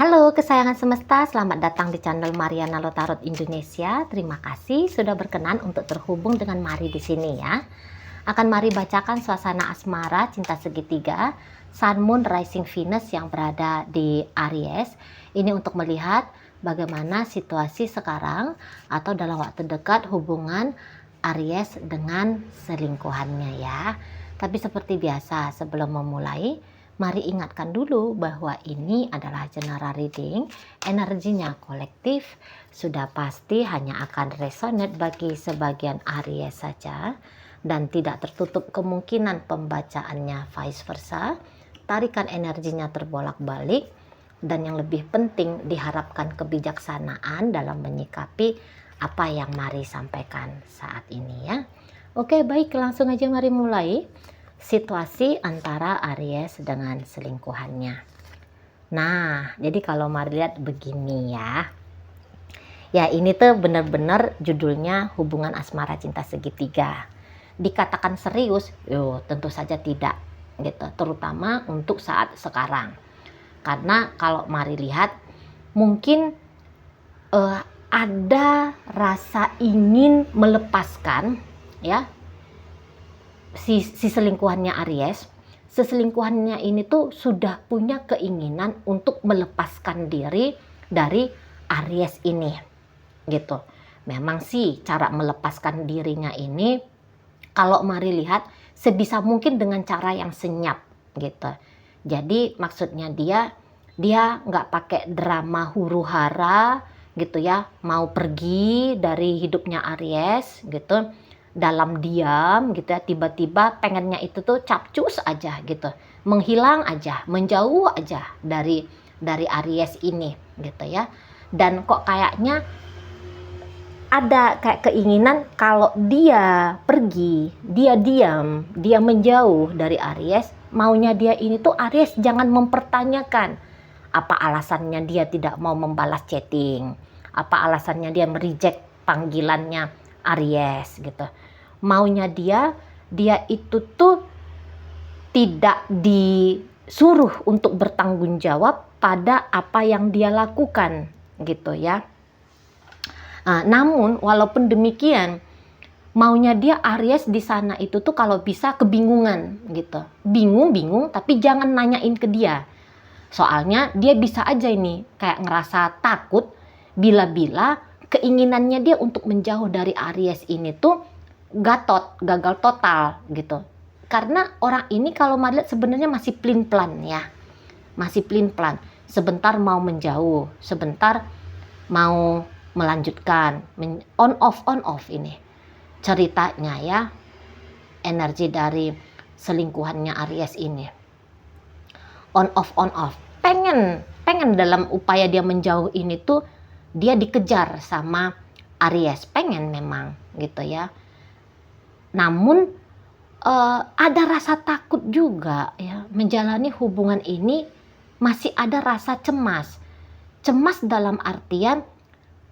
Halo kesayangan semesta, selamat datang di channel Mariana Lotarot Indonesia. Terima kasih sudah berkenan untuk terhubung dengan Mari di sini ya. Akan Mari bacakan suasana asmara cinta segitiga Sun Moon Rising Venus yang berada di Aries. Ini untuk melihat bagaimana situasi sekarang atau dalam waktu dekat hubungan Aries dengan selingkuhannya ya. Tapi seperti biasa sebelum memulai, mari ingatkan dulu bahwa ini adalah general reading, energinya kolektif, sudah pasti hanya akan resonate bagi sebagian Aries saja dan tidak tertutup kemungkinan pembacaannya vice versa. Tarikan energinya terbolak-balik dan yang lebih penting diharapkan kebijaksanaan dalam menyikapi apa yang Mari sampaikan saat ini ya. Oke, baik, langsung aja mari mulai. Situasi antara Aries dengan selingkuhannya. Nah, jadi kalau Mari lihat begini ya. Ya, ini tuh benar-benar judulnya hubungan asmara cinta segitiga. Dikatakan serius? Yo, tentu saja tidak gitu, terutama untuk saat sekarang. Karena kalau Mari lihat mungkin ada rasa ingin melepaskan ya si selingkuhannya Aries. Selingkuhannya ini tuh sudah punya keinginan untuk melepaskan diri dari Aries ini gitu. Memang sih cara melepaskan dirinya ini kalau Mari lihat sebisa mungkin dengan cara yang senyap gitu. Jadi maksudnya dia nggak pakai drama huru hara gitu ya, mau pergi dari hidupnya Aries gitu dalam diam gitu ya, tiba-tiba pengennya itu tuh capcus aja gitu, menghilang aja, menjauh aja dari Aries ini gitu ya. Dan kok kayaknya ada kayak keinginan kalau dia pergi, dia diam, dia menjauh dari Aries, maunya dia ini tuh Aries jangan mempertanyakan apa alasannya dia tidak mau membalas chatting, apa alasannya dia mereject panggilannya Aries gitu. Maunya dia itu tuh tidak disuruh untuk bertanggung jawab pada apa yang dia lakukan gitu ya. Namun walaupun demikian, maunya dia Aries di sana itu tuh kalau bisa kebingungan gitu. Bingung tapi jangan nanyain ke dia. Soalnya dia bisa aja ini kayak ngerasa takut bila-bila keinginannya dia untuk menjauh dari Aries ini tuh gagal total gitu. Karena orang ini kalau melihat sebenarnya masih pelin-pelan ya. Masih pelin-pelan. Sebentar mau menjauh, sebentar mau melanjutkan, on off ini ceritanya ya, energi dari selingkuhannya Aries ini on off pengen dalam upaya dia menjauh ini tuh dia dikejar sama Aries, pengen memang gitu ya. Namun ada rasa takut juga ya, menjalani hubungan ini masih ada rasa cemas dalam artian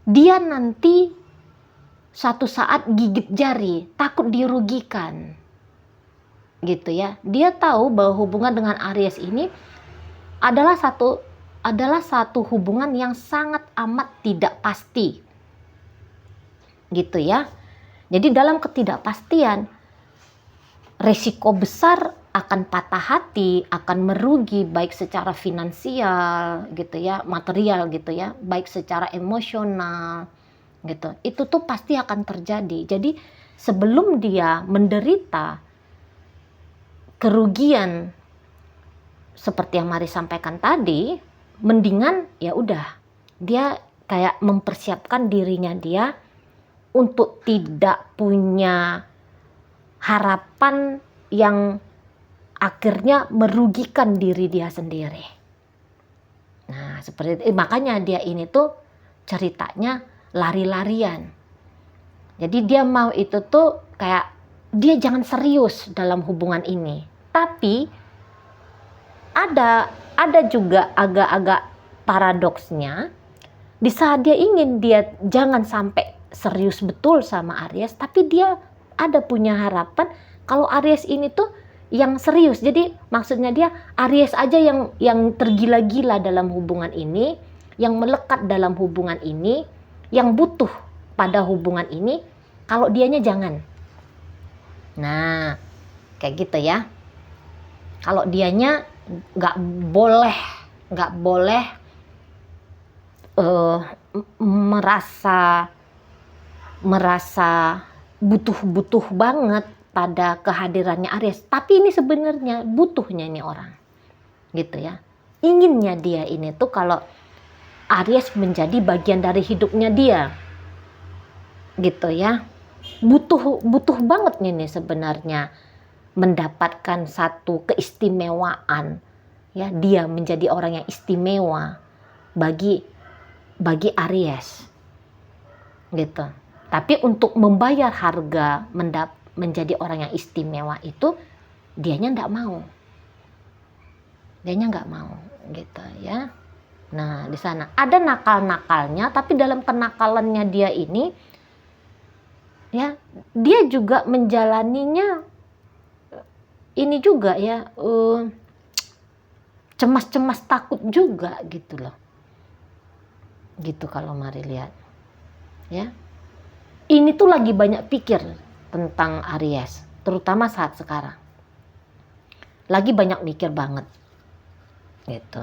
dia nanti suatu saat gigit jari, takut dirugikan gitu ya. Dia tahu bahwa hubungan dengan Aries ini adalah satu hubungan yang sangat amat tidak pasti gitu ya. Jadi dalam ketidakpastian resiko besar akan patah hati, akan merugi baik secara finansial gitu ya, material gitu ya, baik secara emosional gitu. Itu tuh pasti akan terjadi. Jadi sebelum dia menderita kerugian seperti yang Mari sampaikan tadi, mendingan ya udah dia kayak mempersiapkan dirinya dia untuk tidak punya harapan yang akhirnya merugikan diri dia sendiri. Nah, seperti itu. Makanya dia ini tuh ceritanya lari-larian. Jadi dia mau itu tuh kayak dia jangan serius dalam hubungan ini. Tapi ada juga agak-agak paradoksnya di saat dia ingin dia jangan sampai serius betul sama Aries, tapi dia ada punya harapan kalau Aries ini tuh yang serius. Jadi maksudnya dia Aries aja yang tergila-gila dalam hubungan ini, yang melekat dalam hubungan ini, yang butuh pada hubungan ini. Kalau dianya jangan. Nah, kayak gitu ya. Kalau dianya nggak boleh merasa butuh banget pada kehadirannya Aries. Tapi ini sebenarnya butuhnya ini orang, gitu ya. Inginnya dia ini tuh kalau Aries menjadi bagian dari hidupnya dia, gitu ya. Butuh banget nih sebenarnya mendapatkan satu keistimewaan, ya, dia menjadi orang yang istimewa bagi Aries, gitu. Tapi untuk membayar harga menjadi orang yang istimewa itu dianya nggak mau, gitu ya. Nah, di sana ada nakal-nakalnya, tapi dalam kenakalannya dia ini, ya, dia juga menjalaninya ini juga ya, cemas-cemas takut juga gitu loh. Gitu kalau mari lihat. Ya. Ini tuh lagi banyak pikir tentang Aries, terutama saat sekarang. Lagi banyak mikir banget. Gitu.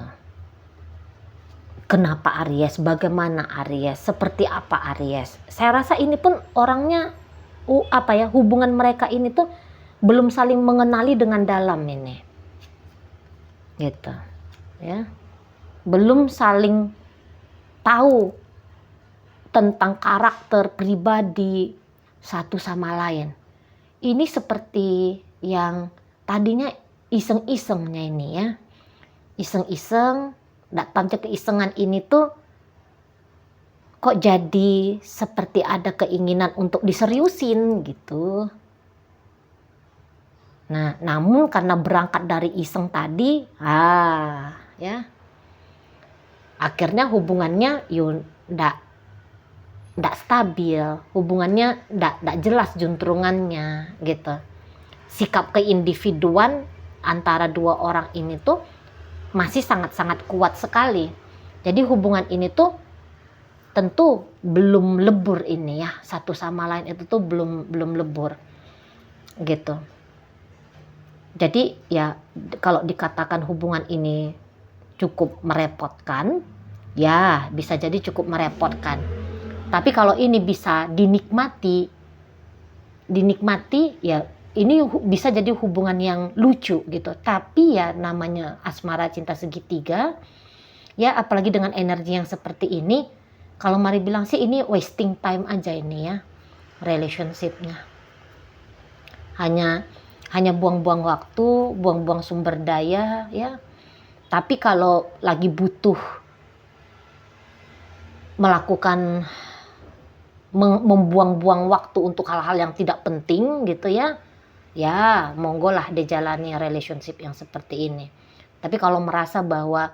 Kenapa Aries? Bagaimana Aries? Seperti apa Aries? Saya rasa ini pun orangnya hubungan mereka ini tuh belum saling mengenali dengan dalam ini. Gitu. Ya. Belum saling tahu tentang karakter pribadi satu sama lain. Ini seperti yang tadinya iseng-isengnya ini ya. Iseng-iseng, datangnya keisengan ini tuh kok jadi seperti ada keinginan untuk diseriusin gitu. Nah, namun karena berangkat dari iseng tadi, ya, akhirnya hubungannya ndak stabil, hubungannya ndak jelas juntrungannya gitu. Sikap keindividuan antara dua orang ini tuh masih sangat-sangat kuat sekali. Jadi hubungan ini tuh tentu belum lebur ini ya, satu sama lain itu tuh belum lebur gitu. Jadi ya kalau dikatakan hubungan ini cukup merepotkan, ya bisa jadi cukup merepotkan. Tapi kalau ini bisa dinikmati ya ini bisa jadi hubungan yang lucu gitu. Tapi ya namanya asmara cinta segitiga, ya apalagi dengan energi yang seperti ini, kalau mari bilang sih ini wasting time aja ini ya, relationship-nya. Hanya buang-buang waktu, buang-buang sumber daya ya. Tapi kalau lagi butuh melakukan membuang-buang waktu untuk hal-hal yang tidak penting gitu ya, ya monggo lah dijalani relationship yang seperti ini. Tapi kalau merasa bahwa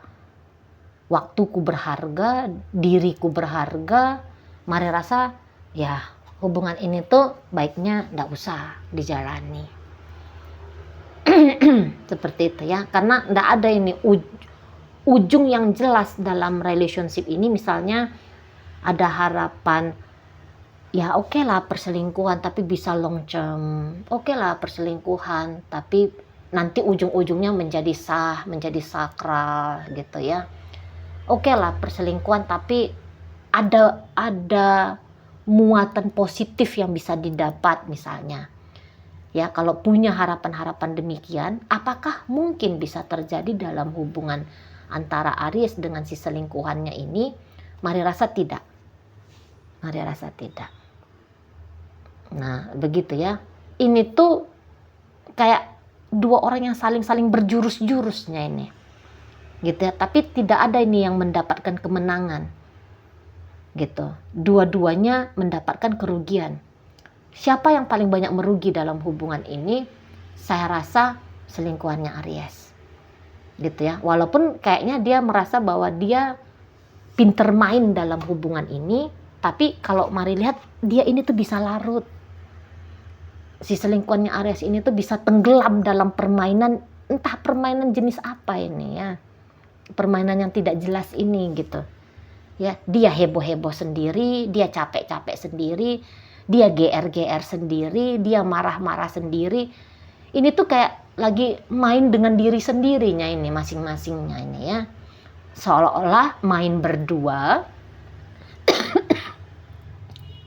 waktuku berharga, diriku berharga, mari rasa ya hubungan ini tuh baiknya nggak usah dijalani. Seperti itu ya, karena nggak ada ini ujung yang jelas dalam relationship ini. Misalnya ada harapan, ya oke lah perselingkuhan tapi bisa long term, oke lah perselingkuhan tapi nanti ujung-ujungnya menjadi sah, menjadi sakral gitu ya. Oke lah perselingkuhan tapi ada muatan positif yang bisa didapat misalnya. Ya, kalau punya harapan-harapan demikian, apakah mungkin bisa terjadi dalam hubungan antara Aries dengan si selingkuhannya ini? Mari rasa tidak. Mari rasa tidak. Nah, begitu ya. Ini tuh kayak dua orang yang saling berjurus-jurusnya ini. Gitu ya, tapi tidak ada ini yang mendapatkan kemenangan. Gitu. Dua-duanya mendapatkan kerugian. Siapa yang paling banyak merugi dalam hubungan ini? Saya rasa selingkuhannya Aries. Gitu ya. Walaupun kayaknya dia merasa bahwa dia pinter main dalam hubungan ini, tapi kalau mari lihat dia ini tuh bisa larut. si selingkuhannya Aries ini tuh bisa tenggelam dalam permainan, entah permainan jenis apa ini ya, permainan yang tidak jelas ini gitu ya. Dia heboh-heboh sendiri, dia capek-capek sendiri, dia GR-GR sendiri, dia marah-marah sendiri. Ini tuh kayak lagi main dengan diri sendirinya ini masing-masingnya ini ya, seolah-olah main berdua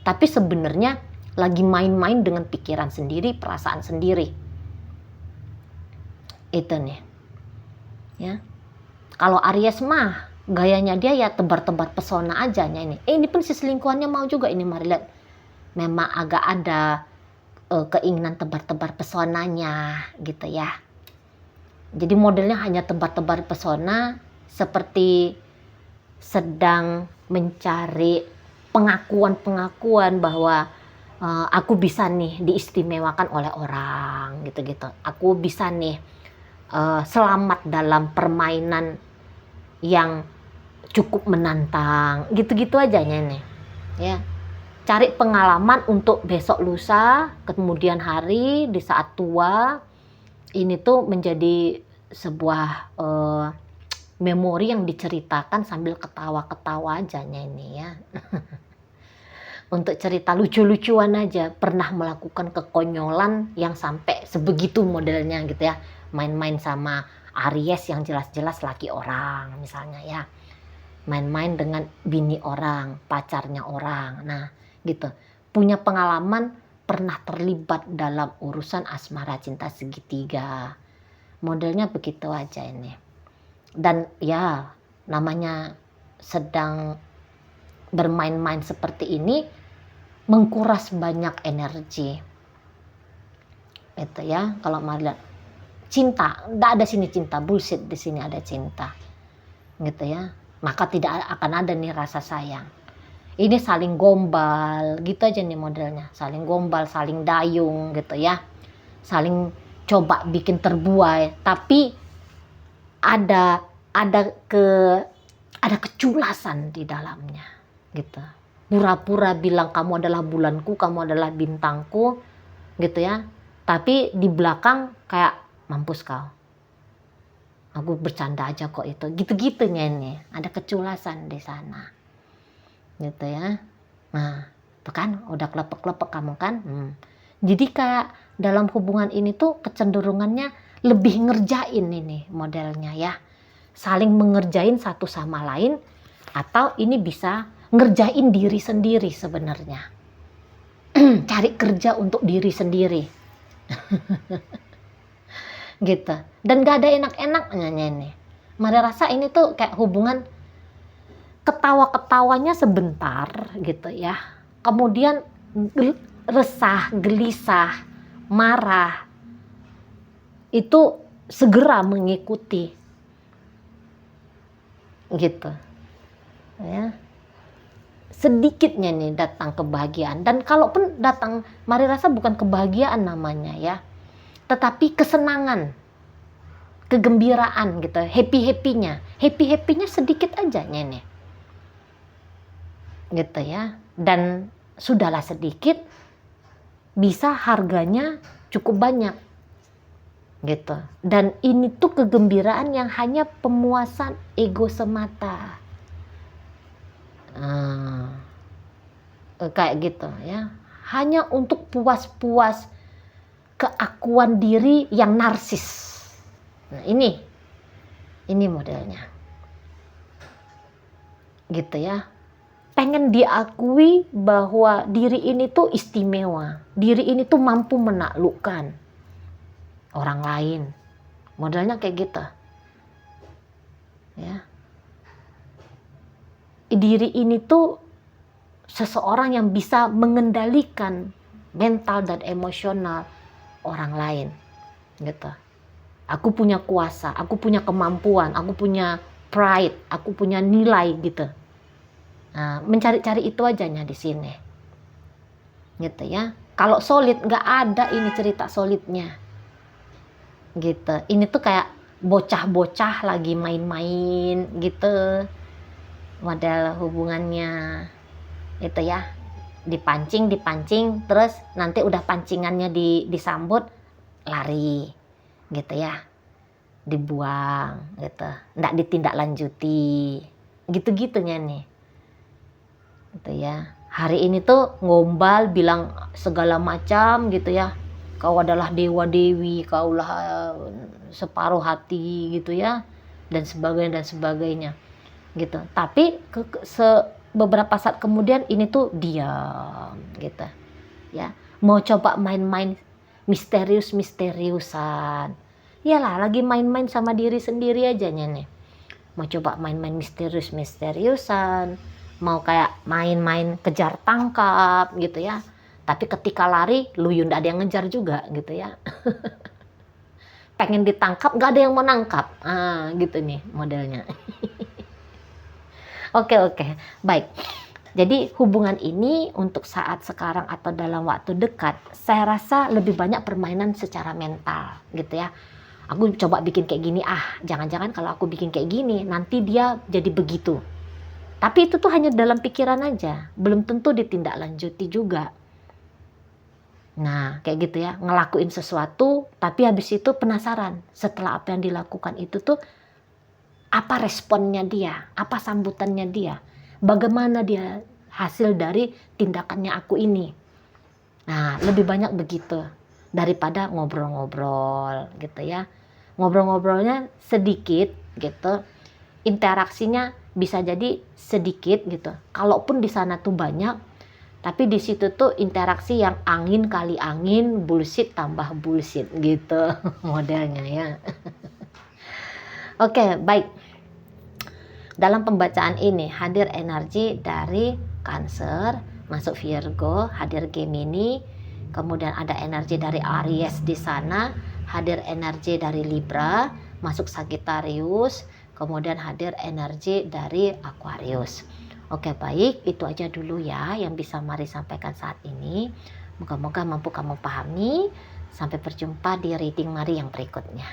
tapi sebenarnya lagi main-main dengan pikiran sendiri, perasaan sendiri. Itu nih ya. Kalau Aries mah gayanya dia ya tebar-tebar pesona aja ini. Ini pun si selingkuhannya mau juga ini, mari lihat. Memang agak ada keinginan tebar-tebar pesonanya gitu ya. Jadi modelnya hanya tebar-tebar pesona, seperti sedang mencari pengakuan-pengakuan bahwa aku bisa nih diistimewakan oleh orang gitu-gitu. Aku bisa nih selamat dalam permainan yang cukup menantang, gitu-gitu aja nih ya. Cari pengalaman untuk besok lusa, kemudian hari, di saat tua, ini tuh menjadi sebuah memori yang diceritakan sambil ketawa-ketawa aja ini ya. Untuk cerita lucu-lucuan aja, pernah melakukan kekonyolan yang sampai sebegitu modelnya gitu ya. Main-main sama Aries yang jelas-jelas laki orang misalnya ya. Main-main dengan bini orang, pacarnya orang. Nah gitu, punya pengalaman pernah terlibat dalam urusan asmara cinta segitiga. Modelnya begitu aja ini. Dan ya namanya sedang bermain-main seperti ini mengkuras banyak energi. Itu ya, kalau melihat cinta, enggak ada sini cinta, bullshit, di sini ada cinta. Gitu ya. Maka tidak akan ada nih rasa sayang. Ini saling gombal, gitu aja nih modelnya. Saling gombal, saling dayung gitu ya. Saling coba bikin terbuai, tapi ada keculasan di dalamnya gitu. Pura-pura bilang kamu adalah bulanku, kamu adalah bintangku gitu ya. Tapi di belakang kayak mampus kau. Aku bercanda aja kok itu. Gitu-gitunya ini. Ada keculasan di sana. Gitu ya. Nah, itu kan udah klepek-klepek kamu kan. Jadi kayak dalam hubungan ini tuh kecenderungannya lebih ngerjain ini modelnya ya. Saling mengerjain satu sama lain, atau ini bisa ngerjain diri sendiri sebenarnya. Cari kerja untuk diri sendiri. Gitu. Dan gak ada enak-enaknya ini. Mari rasa ini tuh kayak hubungan ketawa-ketawanya sebentar gitu ya. Kemudian resah, gelisah, marah itu segera mengikuti gitu ya. Sedikitnya nih datang kebahagiaan, dan kalaupun datang mari rasa bukan kebahagiaan namanya ya, tetapi kesenangan, kegembiraan gitu, happy-happynya sedikit aja nih gitu ya. Dan sudahlah sedikit bisa harganya cukup banyak gitu. Dan ini tuh kegembiraan yang hanya pemuasan ego semata. Kayak gitu ya. Hanya untuk puas-puas keakuan diri yang narsis. Nah, ini modelnya. Gitu ya. Pengen diakui bahwa diri ini tuh istimewa. Diri ini tuh mampu menaklukkan orang lain. Modelnya kayak gitu. Ya. Diri ini tuh seseorang yang bisa mengendalikan mental dan emosional orang lain. Gitu. Aku punya kuasa, aku punya kemampuan, aku punya pride, aku punya nilai gitu. Nah, mencari-cari itu ajanya di sini. Gitu ya. Kalau solid nggak ada ini cerita solidnya. Gitu. Ini tuh kayak bocah-bocah lagi main-main gitu. Model hubungannya itu ya. dipancing, terus nanti udah pancingannya disambut, lari, gitu ya, dibuang, gitu, nggak ditindaklanjuti, gitu-gitunya nih, gitu ya. Hari ini tuh ngombal, bilang segala macam, gitu ya. Kau adalah dewa dewi, kaulah separuh hati, gitu ya, dan sebagainya, gitu. Tapi beberapa saat kemudian ini tuh diam, gitu ya, mau coba main-main misteriusan. Iyalah, lagi main-main sama diri sendiri aja nih, mau coba main-main misteriusan, mau kayak main-main kejar tangkap, gitu ya. Tapi ketika lari, luyun, nggak ada yang ngejar juga, gitu ya. Pengen ditangkap, nggak ada yang mau nangkap, gitu nih modelnya. Oke, baik. Jadi hubungan ini untuk saat sekarang atau dalam waktu dekat, saya rasa lebih banyak permainan secara mental, gitu ya. Aku coba bikin kayak gini, jangan-jangan kalau aku bikin kayak gini, nanti dia jadi begitu. Tapi itu tuh hanya dalam pikiran aja, belum tentu ditindaklanjuti juga. Nah, kayak gitu ya, ngelakuin sesuatu, tapi habis itu penasaran, setelah apa yang dilakukan itu tuh, apa responnya dia, apa sambutannya dia, bagaimana dia hasil dari tindakannya aku ini. Nah, lebih banyak begitu daripada ngobrol-ngobrol, gitu ya. Ngobrol-ngobrolnya sedikit, gitu, interaksinya bisa jadi sedikit, gitu. Kalaupun di sana tuh banyak, tapi di situ tuh interaksi yang angin kali angin, bullshit tambah bullshit, gitu modelnya ya. Oke, baik. Dalam pembacaan ini hadir energi dari Cancer, masuk Virgo, hadir Gemini, kemudian ada energi dari Aries di sana, hadir energi dari Libra, masuk Sagittarius, kemudian hadir energi dari Aquarius. Oke, baik, itu aja dulu ya yang bisa Mari sampaikan saat ini. Moga-moga mampu kamu pahami. Sampai berjumpa di reading Mari yang berikutnya.